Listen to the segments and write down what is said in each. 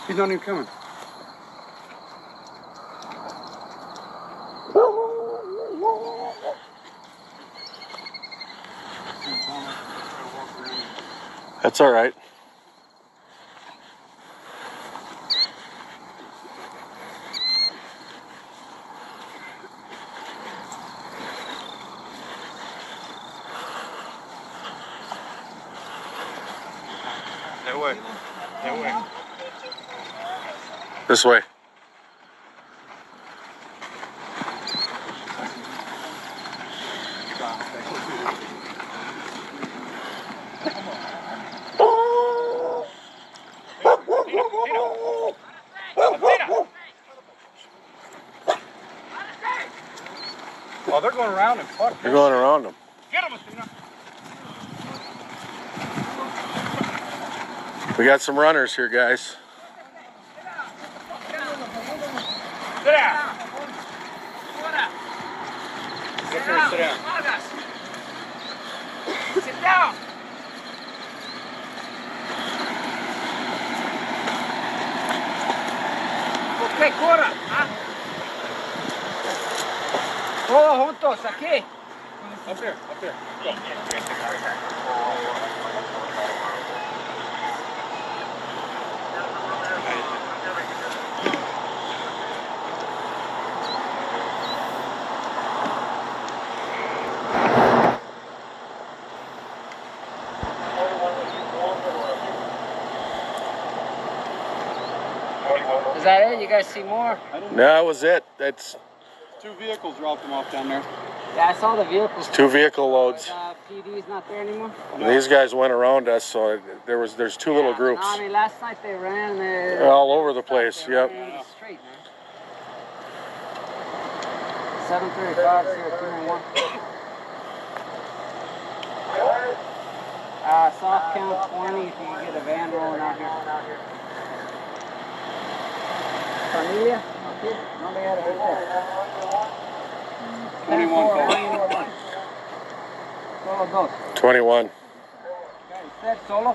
He's not even coming. That's all right. That way. That way. This way. Oh, they're going around him. Fuck. They're going around them. Get him, Athena. We got some runners here, guys. Sit down. Sit down. Sit down. Sit down. Ok, corra. Todos juntos aquí. Up here, up here. Go. Is that it? You guys see more? No, that was it. That's 2 vehicles dropped them off down there. Yeah, I saw the vehicles. 2 vehicle loads. PD's not there anymore? No. These guys went around us, so there's 2 little groups. No, I mean, last night they ran. They're all over the place, yep. Straight, man. 735, 0291. Soft count 20 if you can get a van rolling out here. Familia? Okay. No me got it. 21. Solo dos. 21. Okay, usted solo.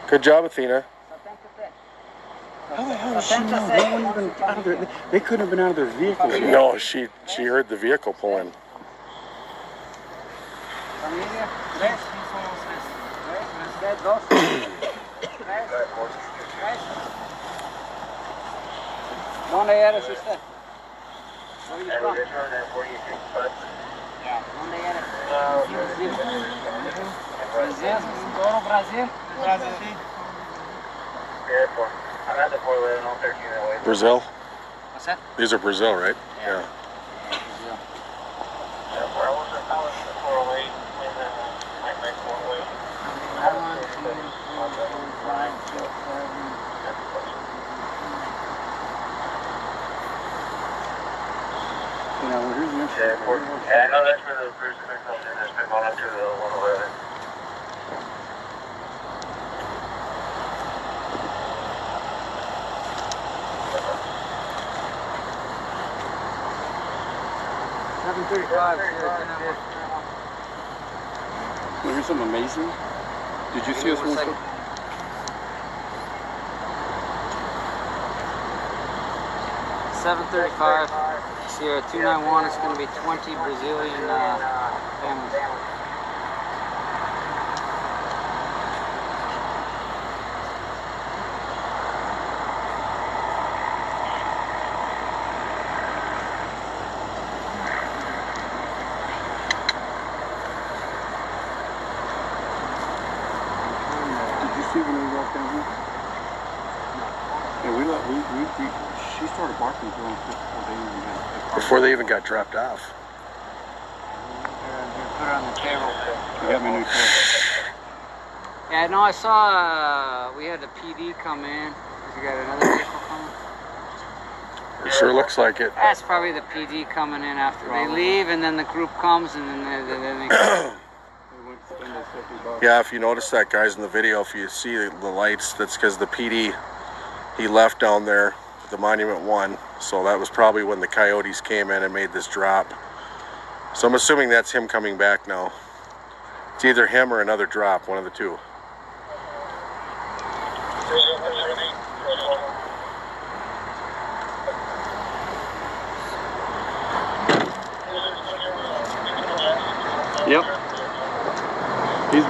Good job, Athena. How the hell does she know? They weren't even out of their, they couldn't have been out of their vehicles yet. No, she heard the vehicle pull in. Familia, tres. Usted dos. Tres. ¿Dónde eres usted? Where are you from? Yeah. ¿Dónde eres? Brazil. ¿Todo Brazil? Brazil, sí. Brazil? What's that? These are Brazil, right? Yeah. Brazil. You know, well, here's the interesting Yeah, I know that's where the crucifix comes in. It's been going up to the 111. Well, here's something amazing. Did you see us when we took? 735. Sierra 291 is going to be 20 Brazilian families. Did you see when we walked down here? Yeah, she started barking Before they even got dropped off. Put her on the table. You got me a new toy. Yeah, no, I saw we had a PD come in. You got another vehicle coming? It sure looks like it. That's probably the PD coming in after they leave, and then the group comes, and then they Yeah, if you notice that, guys, in the video, if you see the lights, that's because the PD, he left down there at the Monument 1. So that was probably when the coyotes came in and made this drop. So I'm assuming that's him coming back now. It's either him or another drop, one of the two.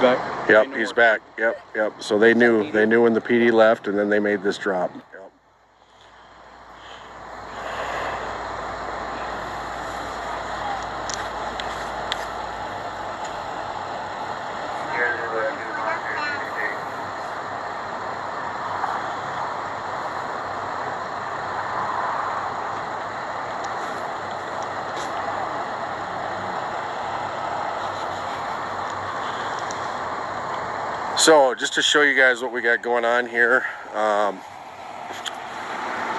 back. Yep, he's back. Yep. So they knew when the PD left, and then they made this drop. Yep. So just to show you guys what we got going on here,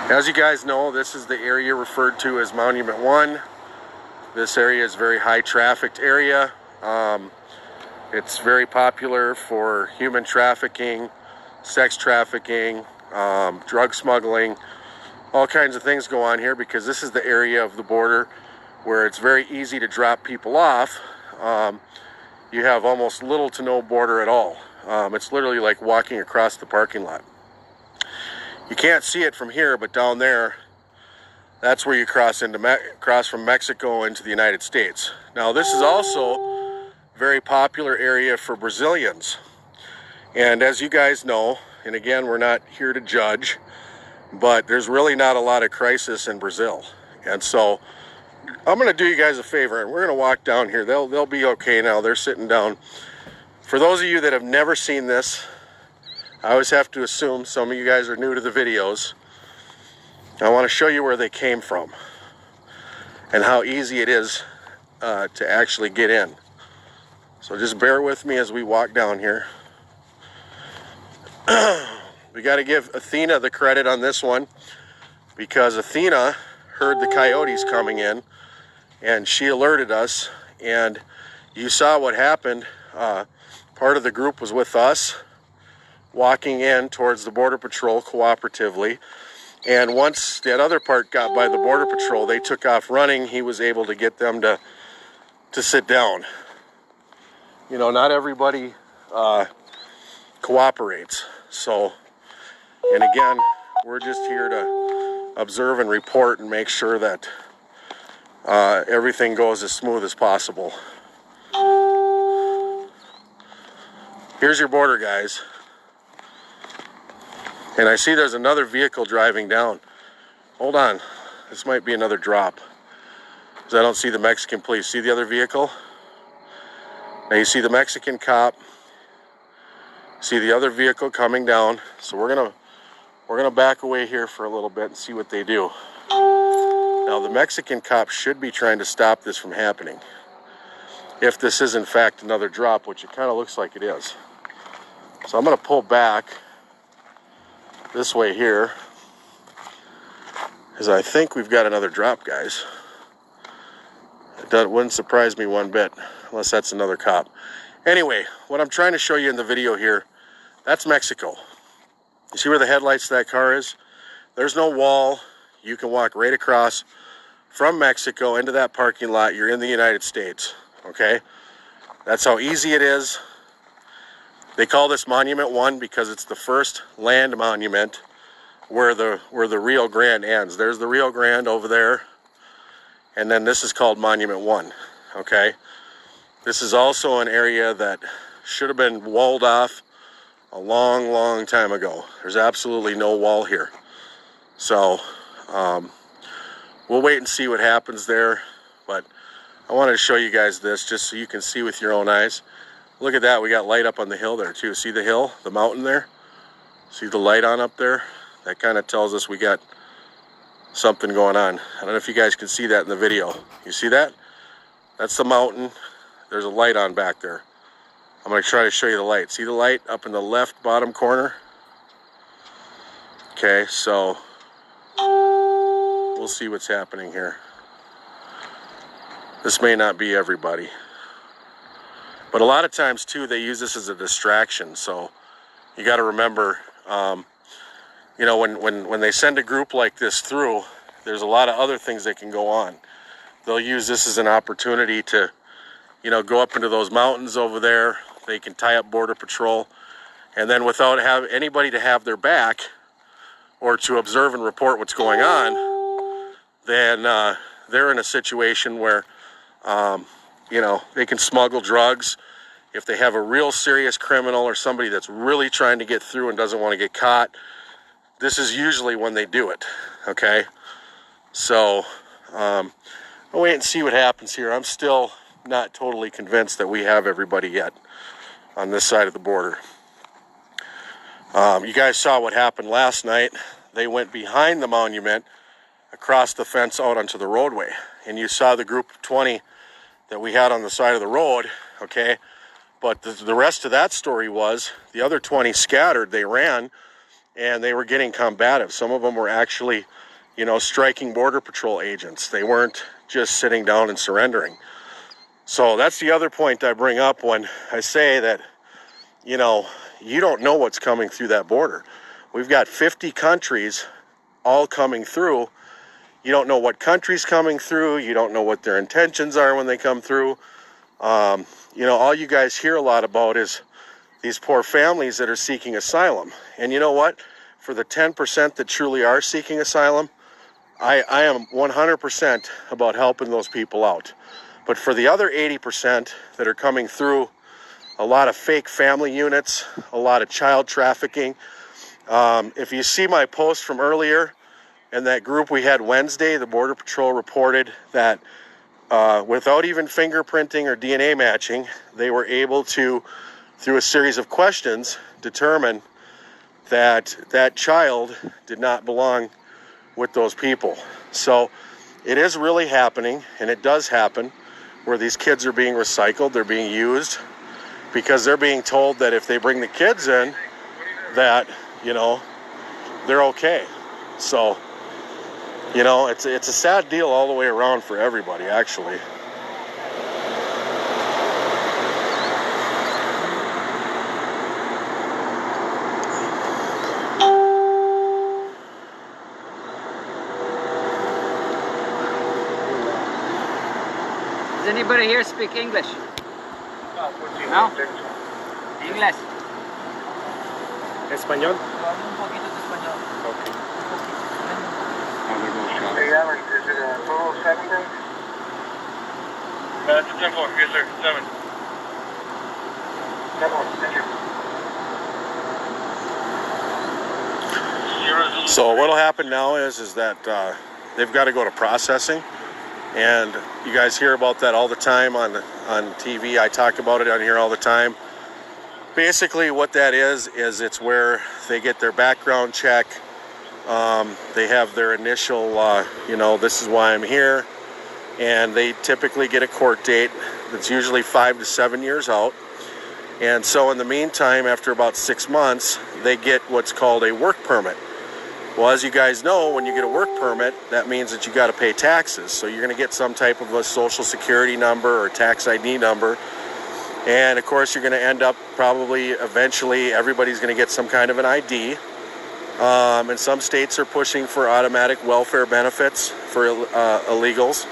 as you guys know, this is the area referred to as Monument 1. This area is a very high trafficked area. It's very popular for human trafficking, sex trafficking, drug smuggling, all kinds of things go on here because this is the area of the border where it's very easy to drop people off. You have almost little to no border at all. It's literally like walking across the parking lot. You can't see it from here, but down there, that's where you cross from Mexico into the United States. Now, this is also a very popular area for Brazilians. And as you guys know, and again, we're not here to judge, but there's really not a lot of crisis in Brazil. And so I'm going to do you guys a favor, and we're going to walk down here. They'll be okay now. They're sitting down. For those of you that have never seen this, I always have to assume some of you guys are new to the videos. I want to show you where they came from and how easy it is to actually get in. So just bear with me as we walk down here. We got to give Athena the credit on this one because Athena heard the coyotes coming in and she alerted us, and you saw what happened. Part of the group was with us walking in towards the Border Patrol cooperatively, and once that other part got by the Border Patrol, they took off running. He was able to get them to sit down. You know, not everybody cooperates. So, and again, we're just here to observe and report and make sure that everything goes as smooth as possible. Here's your border, guys. And I see there's another vehicle driving down. Hold on. This might be another drop, because I don't see the Mexican police. See the other vehicle? Now you see the Mexican cop. See the other vehicle coming down. So we're gonna back away here for a little bit and see what they do. Now the Mexican cop should be trying to stop this from happening. If this is in fact another drop, which it kind of looks like it is. So I'm gonna pull back this way here, because I think we've got another drop, guys. It wouldn't surprise me one bit, unless that's another cop. Anyway, what I'm trying to show you in the video here, that's Mexico. You see where the headlights of that car is? There's no wall. You can walk right across from Mexico into that parking lot. You're in the United States, okay? That's how easy it is. They call this Monument 1 because it's the first land monument where the Rio Grande ends. There's the Rio Grande over there, and then this is called Monument 1, okay? This is also an area that should have been walled off a long, long time ago. There's absolutely no wall here. So we'll wait and see what happens there, but I wanted to show you guys this just so you can see with your own eyes. Look at that, we got light up on the hill there too. See the hill, the mountain there? See the light on up there? That kind of tells us we got something going on. I don't know if you guys can see that in the video. You see that? That's the mountain. There's a light on back there. I'm going to try to show you the light. See the light up in the left bottom corner? Okay, so we'll see what's happening here. This may not be everybody. But a lot of times, too, they use this as a distraction. So you got to remember, you know, when they send a group like this through, there's a lot of other things that can go on. They'll use this as an opportunity to, you know, go up into those mountains over there. They can tie up Border Patrol. And then without anybody to have their back or to observe and report what's going on, then they're in a situation where, you know, they can smuggle drugs If they have a real serious criminal or somebody that's really trying to get through and doesn't want to get caught, this is usually when they do it, okay? So, I'll wait and see what happens here. I'm still not totally convinced that we have everybody yet on this side of the border. You guys saw what happened last night. They went behind the monument, across the fence out onto the roadway. And you saw the group of 20 that we had on the side of the road, okay? But the rest of that story was the other 20 scattered, they ran, and they were getting combative. Some of them were actually, you know, striking Border Patrol agents. They weren't just sitting down and surrendering. So that's the other point I bring up when I say that, you know, you don't know what's coming through that border. We've got 50 countries all coming through. You don't know what country's coming through. You don't know what their intentions are when they come through. You know, all you guys hear a lot about is these poor families that are seeking asylum. And you know what? For the 10% that truly are seeking asylum, I am 100% about helping those people out. But for the other 80% that are coming through, a lot of fake family units, a lot of child trafficking. If you see my post from earlier, and that group we had Wednesday, the Border Patrol reported that without even fingerprinting or DNA matching, they were able to, through a series of questions, determine that that child did not belong with those people. So it is really happening, and it does happen, where these kids are being recycled, they're being used, because they're being told that if they bring the kids in, that, you know, they're okay. So, you know, it's a sad deal all the way around for everybody, actually. Does anybody here speak English? No? English. Español? Un poquito de español. Okay. Hey, Alan, is it a total 7 days? It's a 10-4, yes sir, 7. 10-4, thank you. So what'll happen now is that they've got to go to processing, and you guys hear about that all the time on TV. I talk about it on here all the time. Basically what that is it's where they get their background check. They have their initial, you know, this is why I'm here, and they typically get a court date that's usually 5 to 7 years out. And so in the meantime, after about 6 months, they get what's called a work permit. Well, as you guys know, when you get a work permit, that means that you got to pay taxes. So you're going to get some type of a social security number or tax ID number. And of course, you're going to end up probably eventually everybody's going to get some kind of an ID. And some states are pushing for automatic welfare benefits for illegals.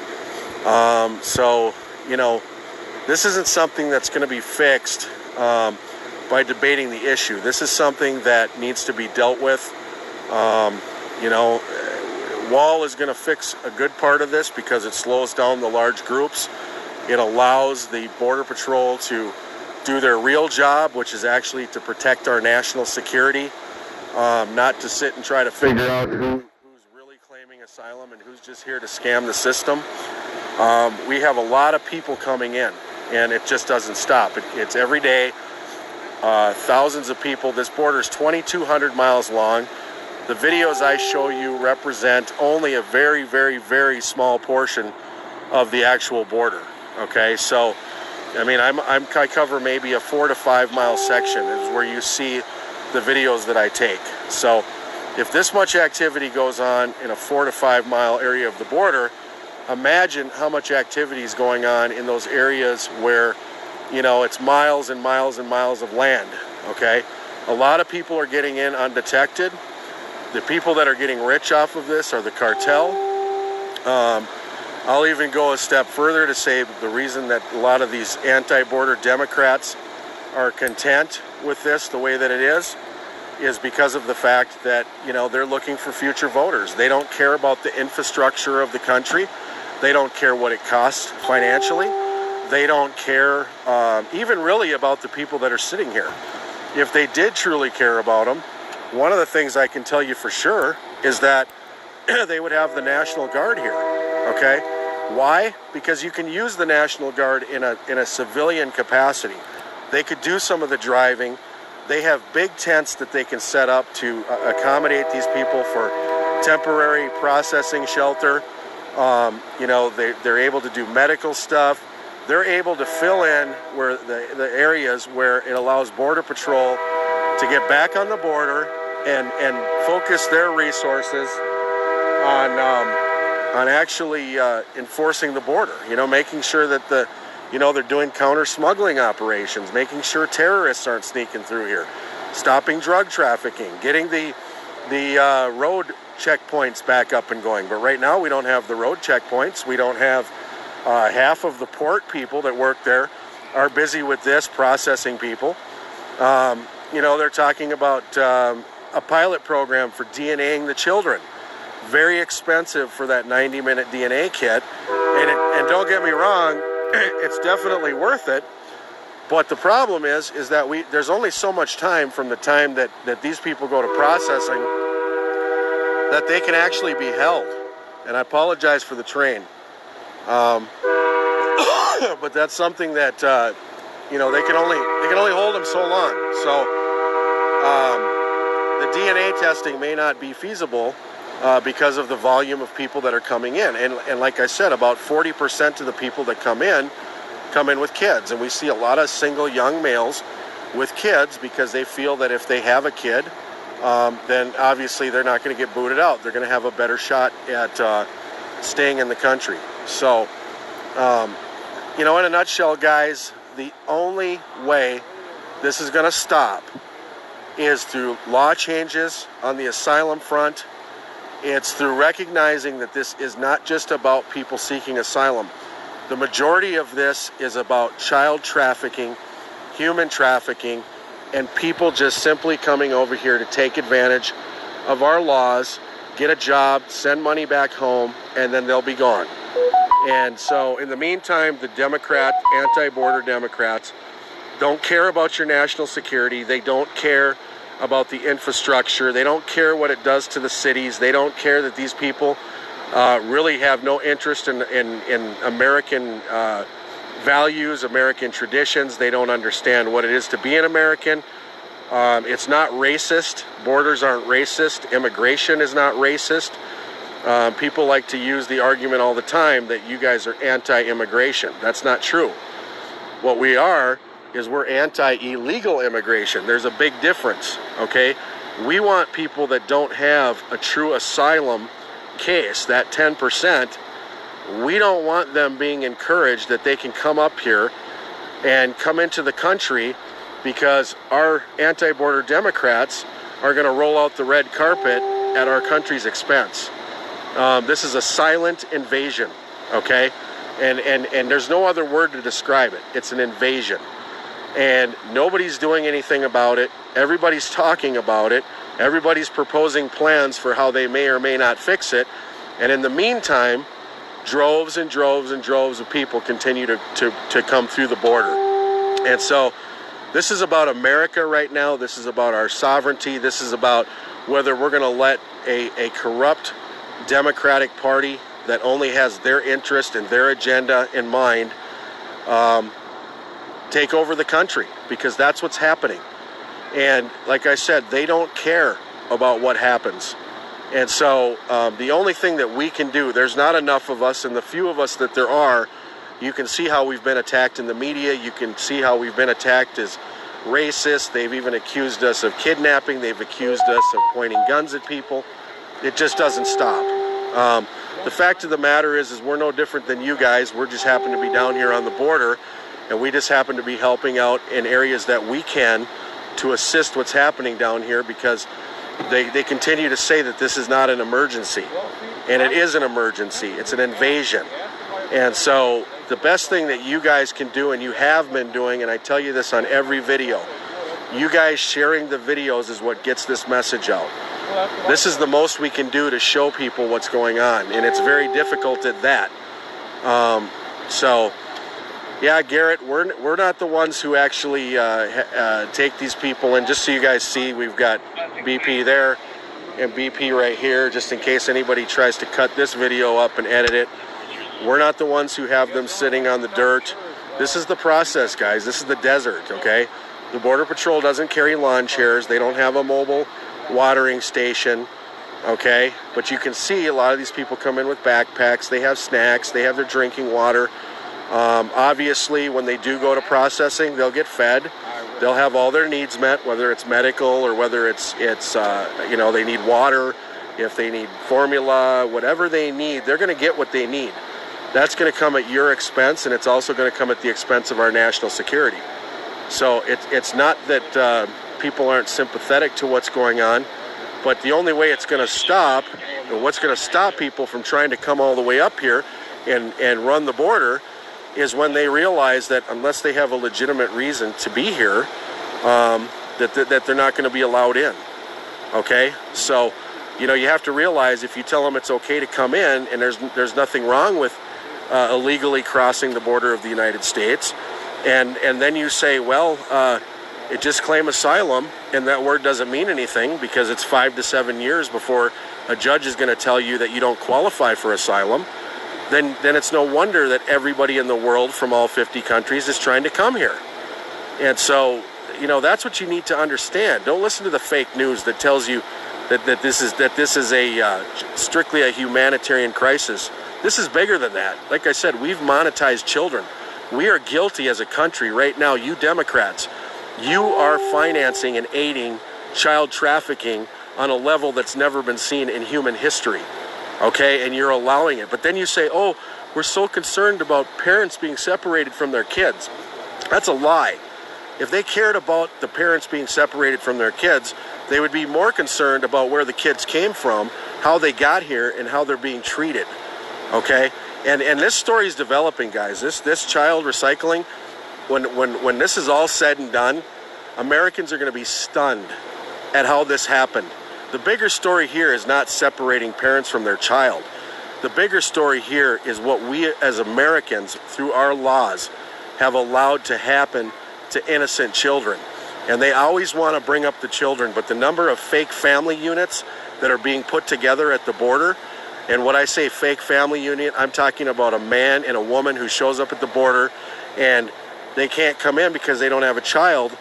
So, you know, this isn't something that's going to be fixed by debating the issue. This is something that needs to be dealt with. You know, Wall is going to fix a good part of this because it slows down the large groups. It allows the Border Patrol to do their real job, which is actually to protect our national security, not to sit and try to figure out who's really claiming asylum and who's just here to scam the system. We have a lot of people coming in, and it just doesn't stop. It's every day, thousands of people. This border is 2,200 miles long. The videos I show you represent only a very, very, very small portion of the actual border. Okay, so I mean, I cover maybe a 4 to 5 mile section is where you see the videos that I take. So if this much activity goes on in a 4 to 5 mile area of the border, imagine how much activity is going on in those areas where, you know, it's miles and miles and miles of land. Okay, a lot of people are getting in undetected. The people that are getting rich off of this are the cartel. I'll even go a step further to say the reason that a lot of these anti-border Democrats are content with this the way that it is because of the fact that, you know, they're looking for future voters. They don't care about the infrastructure of the country. They don't care what it costs financially. They don't care even really about the people that are sitting here. If they did truly care about them, one of the things I can tell you for sure is that they would have the National Guard here, okay? Why? Because you can use the National Guard in a civilian capacity. They could do some of the driving. They have big tents that they can set up to accommodate these people for temporary processing shelter. You know, they're able to do medical stuff. They're able to fill in where the areas where it allows Border Patrol to get back on the border and focus their resources on actually enforcing the border. You know, making sure that they're doing counter-smuggling operations, making sure terrorists aren't sneaking through here, stopping drug trafficking, getting the road checkpoints back up and going. But right now we don't have the road checkpoints. We don't have half of the port people that work there are busy with this, processing people. You know, they're talking about a pilot program for DNAing the children. Very expensive for that 90-minute DNA kit. And don't get me wrong, it's definitely worth it. But the problem is that there's only so much time from the time that these people go to processing that they can actually be held. And I apologize for the train. But that's something that you know, they can only hold them so long. So the DNA testing may not be feasible because of the volume of people that are coming in. And like I said, about 40% of the people that come in with kids. And we see a lot of single young males with kids because they feel that if they have a kid, then obviously they're not going to get booted out. They're going to have a better shot at staying in the country. So, you know, in a nutshell, guys, the only way this is going to stop is through law changes on the asylum front. It's through recognizing that this is not just about people seeking asylum. The majority of this is about child trafficking, human trafficking, and people just simply coming over here to take advantage of our laws, get a job, send money back home, and then they'll be gone. And so in the meantime, the anti-border Democrats don't care about your national security. They don't care about the infrastructure. They don't care what it does to the cities. They don't care that these people really have no interest in American values, American traditions. They don't understand what it is to be an American. It's not racist. Borders aren't racist. Immigration is not racist. People like to use the argument all the time that you guys are anti-immigration. That's not true. What we are is we're anti-illegal immigration. There's a big difference, okay? We want people that don't have a true asylum case, that 10%, we don't want them being encouraged that they can come up here and come into the country because our anti-border Democrats are going to roll out the red carpet at our country's expense. This is a silent invasion, okay? And there's no other word to describe it. It's an invasion. And nobody's doing anything about it. Everybody's talking about it. Everybody's proposing plans for how they may or may not fix it. And in the meantime, droves and droves and droves of people continue to come through the border. And so this is about America right now. This is about our sovereignty. This is about whether we're going to let a corrupt Democratic Party that only has their interest and their agenda in mind take over the country, because that's what's happening. And like I said, they don't care about what happens. And so the only thing that we can do, there's not enough of us, and the few of us that there are, you can see how we've been attacked in the media. You can see how we've been attacked as racist. They've even accused us of kidnapping. They've accused us of pointing guns at people. It just doesn't stop. The fact of the matter is we're no different than you guys. We're just happen to be down here on the border, and we just happen to be helping out in areas that we can to assist what's happening down here, because they continue to say that this is not an emergency. And it is an emergency. It's an invasion. And so the best thing that you guys can do, and you have been doing, and I tell you this on every video, you guys sharing the videos is what gets this message out. This is the most we can do to show people what's going on, and it's very difficult at that. So Yeah, Garrett, we're not the ones who actually take these people in. Just so you guys see, we've got BP there and BP right here, just in case anybody tries to cut this video up and edit it. We're not the ones who have them sitting on the dirt. This is the process, guys. This is the desert, okay? The Border Patrol doesn't carry lawn chairs. They don't have a mobile watering station, okay? But you can see a lot of these people come in with backpacks. They have snacks. They have their drinking water. Obviously, when they do go to processing, they'll get fed. They'll have all their needs met, whether it's medical or whether it's you know, they need water, if they need formula, whatever they need, they're going to get what they need. That's going to come at your expense, and it's also going to come at the expense of our national security. So it's not that people aren't sympathetic to what's going on, but the only way it's going to stop, or what's going to stop people from trying to come all the way up here and run the border, is when they realize that unless they have a legitimate reason to be here, that they're not going to be allowed in. Okay? So, you know, you have to realize if you tell them it's okay to come in, and there's nothing wrong with illegally crossing the border of the United States, and then you say, well, just claim asylum, and that word doesn't mean anything because it's 5 to 7 years before a judge is going to tell you that you don't qualify for asylum. Then it's no wonder that everybody in the world from all 50 countries is trying to come here. And so, you know, that's what you need to understand. Don't listen to the fake news that tells you that this is a strictly a humanitarian crisis. This is bigger than that. Like I said, we've monetized children. We are guilty as a country right now. You Democrats, you are financing and aiding child trafficking on a level that's never been seen in human history. Okay, and you're allowing it. But then you say, oh, we're so concerned about parents being separated from their kids. That's a lie. If they cared about the parents being separated from their kids, they would be more concerned about where the kids came from, how they got here, and how they're being treated. Okay? And this story is developing, guys. This child recycling, when this is all said and done, Americans are going to be stunned at how this happened. The bigger story here is not separating parents from their child. The bigger story here is what we as Americans, through our laws, have allowed to happen to innocent children. And they always want to bring up the children, but the number of fake family units that are being put together at the border, and when I say fake family unit, I'm talking about a man and a woman who shows up at the border and they can't come in because they don't have a child.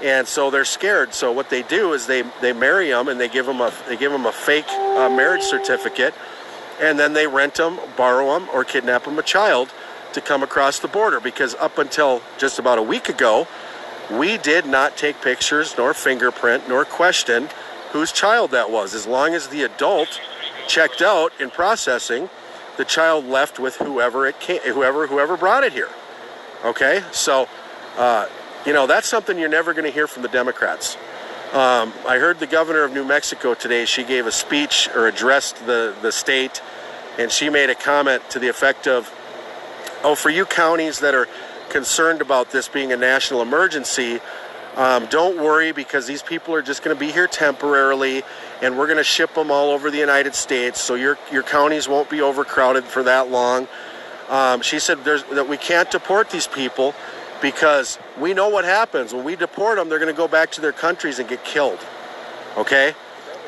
And so they're scared. So what they do is they marry them and they give them a fake marriage certificate, and then they rent them, borrow them, or kidnap them a child to come across the border. Because up until just about a week ago, we did not take pictures, nor fingerprint, nor question whose child that was. As long as the adult checked out in processing, the child left with whoever brought it here. Okay, so. You know, that's something you're never going to hear from the Democrats. I heard the governor of New Mexico today. She gave a speech or addressed the state, and she made a comment to the effect of, oh, for you counties that are concerned about this being a national emergency, don't worry, because these people are just going to be here temporarily, and we're going to ship them all over the United States, so your counties won't be overcrowded for that long. She said that we can't deport these people because we know what happens. When we deport them, they're going to go back to their countries and get killed. Okay?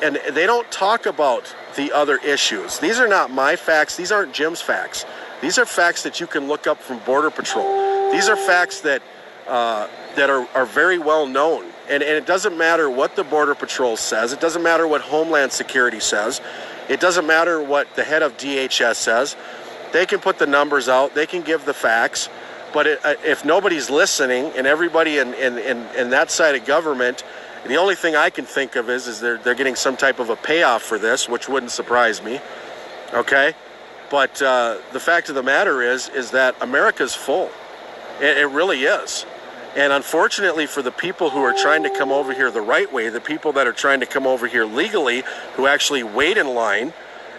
And they don't talk about the other issues. These are not my facts. These aren't Jim's facts. These are facts that you can look up from Border Patrol. These are facts that are very well known. And it doesn't matter what the Border Patrol says. It doesn't matter what Homeland Security says. It doesn't matter what the head of DHS says. They can put the numbers out. They can give the facts. But if nobody's listening, and everybody in that side of government, the only thing I can think of is they're getting some type of a payoff for this, which wouldn't surprise me. Okay? But the fact of the matter is that America's full. It really is. And unfortunately for the people who are trying to come over here the right way, the people that are trying to come over here legally, who actually wait in line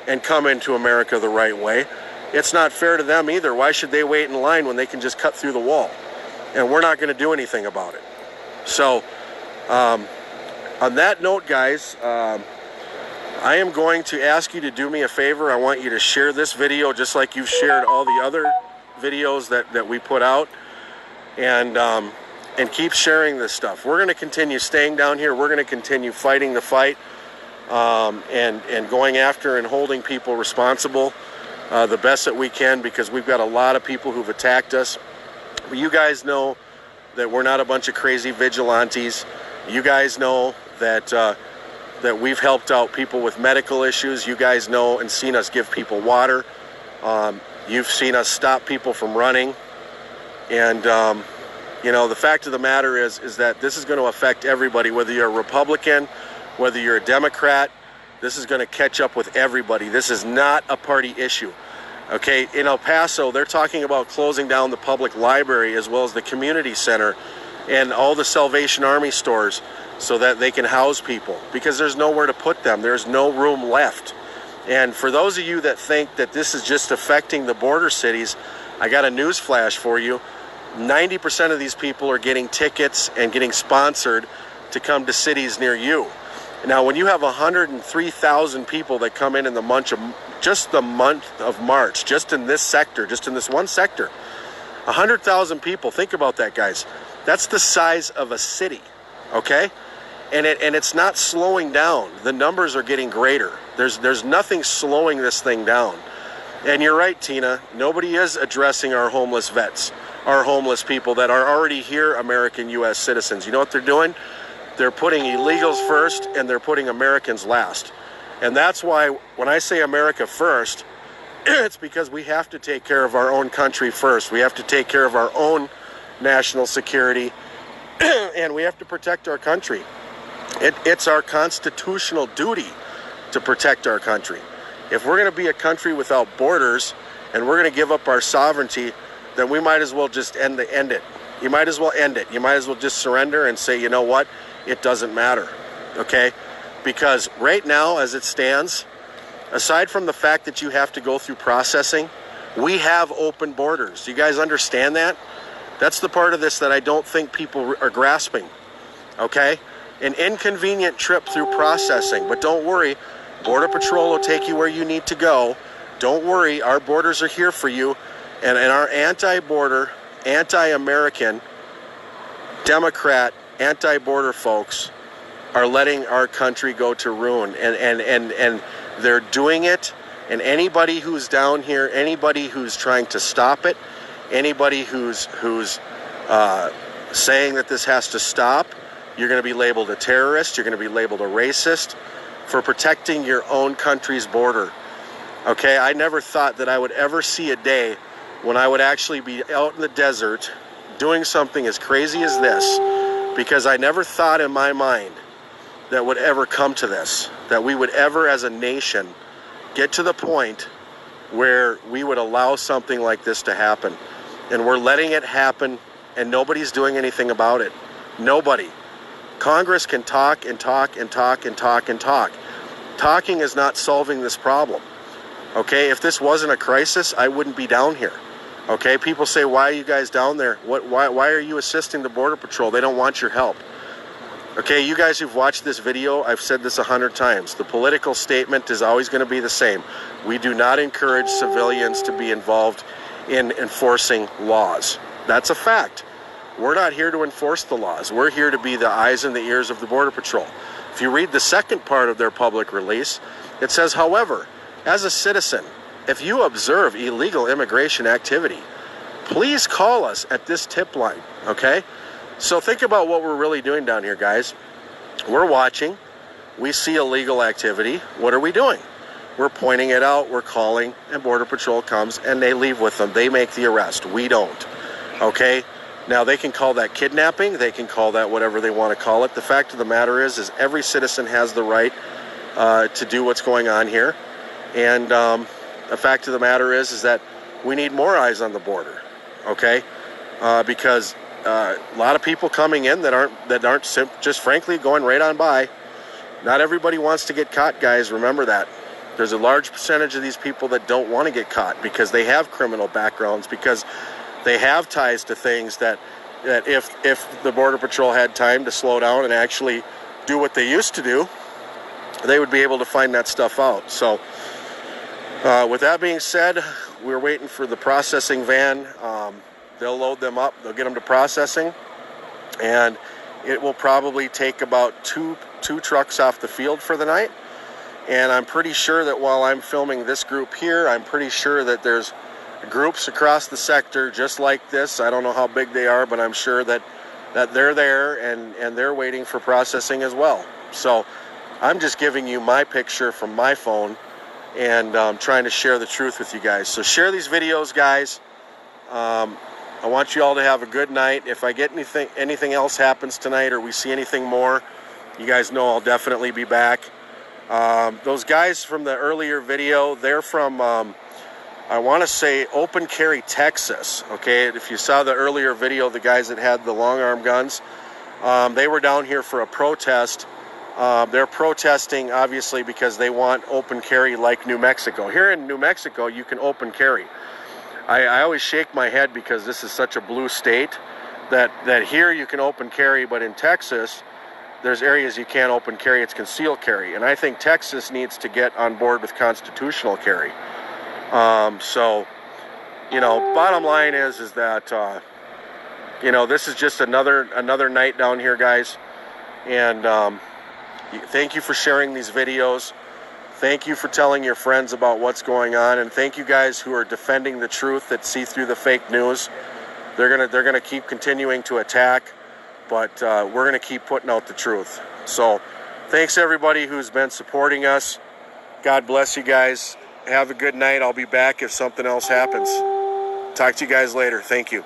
and come into America the right way, it's not fair to them either. Why should they wait in line when they can just cut through the wall? And we're not going to do anything about it. So, on that note, guys, I am going to ask you to do me a favor. I want you to share this video just like you've shared all the other videos that we put out. and keep sharing this stuff. We're going to continue staying down here. We're going to continue fighting the fight, and going after and holding people responsible the best that we can, because we've got a lot of people who've attacked us. But you guys know that we're not a bunch of crazy vigilantes. You guys know that that we've helped out people with medical issues. You guys know and seen us give people water. You've seen us stop people from running. And you know, the fact of the matter is that this is going to affect everybody, whether you're a Republican, whether you're a Democrat. This is going to catch up with everybody. This is not a party issue. Okay, in El Paso, they're talking about closing down the public library as well as the community center and all the Salvation Army stores so that they can house people, because there's nowhere to put them. There's no room left. And for those of you that think that this is just affecting the border cities, I got a news flash for you. 90% of these people are getting tickets and getting sponsored to come to cities near you. Now, when you have 103,000 people that come in the month of March, just in this sector, just in this one sector, 100,000 people. Think about that, guys. That's the size of a city, okay? And it's not slowing down. The numbers are getting greater. There's nothing slowing this thing down. And you're right, Tina. Nobody is addressing our homeless vets, our homeless people that are already here, American U.S. citizens. You know what they're doing? They're putting illegals first, and they're putting Americans last. And that's why when I say America first, it's because we have to take care of our own country first. We have to take care of our own national security, and we have to protect our country. It's our constitutional duty to protect our country. If we're going to be a country without borders and we're going to give up our sovereignty, then we might as well just end it. You might as well end it. You might as well just surrender and say, you know what? It doesn't matter, okay? Because right now, as it stands, aside from the fact that you have to go through processing, we have open borders. You guys understand that? That's the part of this that I don't think people are grasping, okay? An inconvenient trip through processing, but don't worry, Border Patrol will take you where you need to go. Don't worry, our borders are here for you, and our anti-border, anti-American, Democrat, anti-border folks are letting our country go to ruin, and they're doing it. And anybody who's down here, anybody who's trying to stop it, anybody who's saying that this has to stop, you're going to be labeled a terrorist. You're going to be labeled a racist for protecting your own country's border. Okay, I never thought that I would ever see a day when I would actually be out in the desert doing something as crazy as this, because I never thought in my mind that would ever come to this, that we would ever as a nation get to the point where we would allow something like this to happen. And we're letting it happen, and nobody's doing anything about it. Nobody. Congress can talk and talk and talk and talk and talk. Talking is not solving this problem. Okay, if this wasn't a crisis, I wouldn't be down here. Okay, people say, why are you guys down there? Why are you assisting the Border Patrol? They don't want your help. Okay, you guys who've watched this video, I've said this 100 times. The political statement is always going to be the same. We do not encourage civilians to be involved in enforcing laws. That's a fact. We're not here to enforce the laws. We're here to be the eyes and the ears of the Border Patrol. If you read the second part of their public release, it says, however, as a citizen, if you observe illegal immigration activity, please call us at this tip line, okay? So think about what we're really doing down here, guys. We're watching. We see illegal activity. What are we doing? We're pointing it out. We're calling, and Border Patrol comes, and they leave with them. They make the arrest. We don't, okay? Now, they can call that kidnapping. They can call that whatever they want to call it. The fact of the matter is every citizen has the right to do what's going on here. And the fact of the matter is that we need more eyes on the border, okay? Because a lot of people coming in that aren't just frankly going right on by. Not everybody wants to get caught, guys. Remember that. There's a large percentage of these people that don't want to get caught because they have criminal backgrounds, because they have ties to things that if the Border Patrol had time to slow down and actually do what they used to do, they would be able to find that stuff out. So with that being said, we're waiting for the processing van. they'll load them up, they'll get them to processing, and it will probably take about two trucks off the field for the night. And I'm pretty sure that while I'm filming this group here, I'm pretty sure that there's groups across the sector just like this. I don't know how big they are, but I'm sure that they're there and they're waiting for processing as well. So I'm just giving you my picture from my phone and trying to share the truth with you guys. So share these videos, guys. I want you all to have a good night. If I get anything else happens tonight or we see anything more, you guys know I'll definitely be back. Those guys from the earlier video, they're from, I want to say, Open Carry, Texas. Okay, if you saw the earlier video, the guys that had the long arm guns, they were down here for a protest. They're protesting, obviously, because they want open carry like New Mexico. Here in New Mexico, you can open carry. I always shake my head because this is such a blue state that here you can open carry, but in Texas, there's areas you can't open carry. It's concealed carry. And I think Texas needs to get on board with constitutional carry. So, you know, bottom line is that, you know, this is just another night down here, guys. And thank you for sharing these videos. Thank you for telling your friends about what's going on. And thank you guys who are defending the truth that see through the fake news. They're gonna keep continuing to attack, but we're gonna keep putting out the truth. So thanks everybody who's been supporting us. God bless you guys. Have a good night. I'll be back if something else happens. Talk to you guys later. Thank you.